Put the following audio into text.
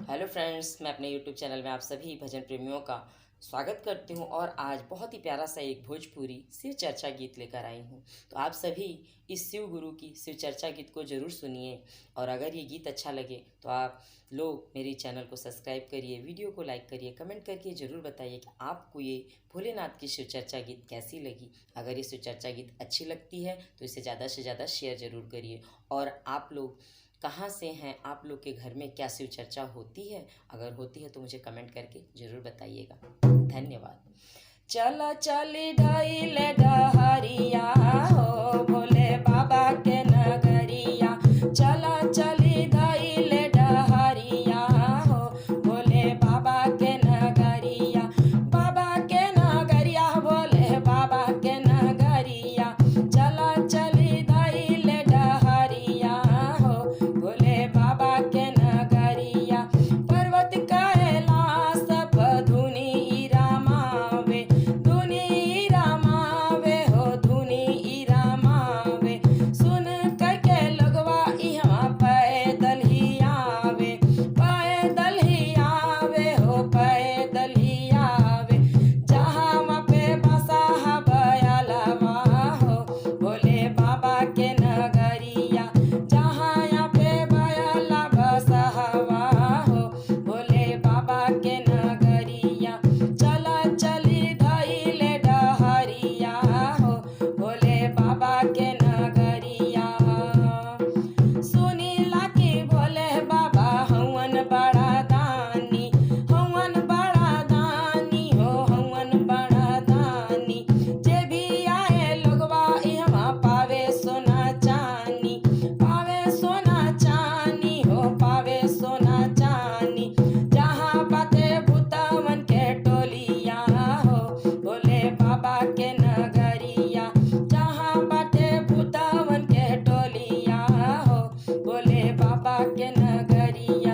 Hello friends, मैं अपने YouTube channel में आप सभी भजन प्रेमियों का स्वागत करती हूं और आज बहुत ही प्यारा सा एक भोजपुरी शिव चर्चा गीत लेकर आई हूं। तो आप सभी इस शिव गुरु की शिव चर्चा गीत को ज़रूर सुनिए और अगर ये गीत अच्छा लगे तो आप लोग मेरे चैनल को सब्सक्राइब करिए, वीडियो को लाइक करिए, कमेंट करके ज़रूर बताइए कि आपको ये भोलेनाथ की शिव चर्चा गीत कैसी लगी। अगर ये शिव चर्चा गीत अच्छी लगती है तो इसे ज़्यादा से ज़्यादा शेयर ज़रूर करिए। और आप लोग कहाँ से हैं, आप लोग के घर में क्या शिव चर्चा होती है? अगर होती है तो मुझे कमेंट करके ज़रूर बताइएगा। धन्यवाद। चला चली ढईल डहरिया हो भोले बाबा के नगरिया, चला चली ढईल डहरिया हो भोले बाबा के नगरिया, बाबा के नगरिया भोले बाबा के नगरिया, चला चली ढईल डहरिया हो भोले बाबा के नगरिया, पर्वत कैलाश सब धुनी रामावे, धुनी रामावे हो धुनी रामावे, सुन करके लोगवा इहाँ पैदल ही आवे, पैदल ही आवे हो पैदल ही आवे, जहाँ पे बसा बयलवा हो भोले बाबा के नगरिया, जहाँ यहाँ पे बयला बसहवा हो भोले बाबा के नगरिया, चला चली धईल डहरिया हो भोले बाबा के नगरिया, सुनीला की भोले बाबा हवन बड़ा दानी, हवन बड़ा दानी हो हवन बड़ा दानी, जे भी आए लोगवा इहवा पावे सोना चानी, पावे सोना चानी हो पावे सोना चानी, जहाँ बाते भूतवन के टोलिया हो भोले बाबा के नगरिया, जहाँ बाटे भूतवन के टोलिया हो भोले बाबा के नगरिया।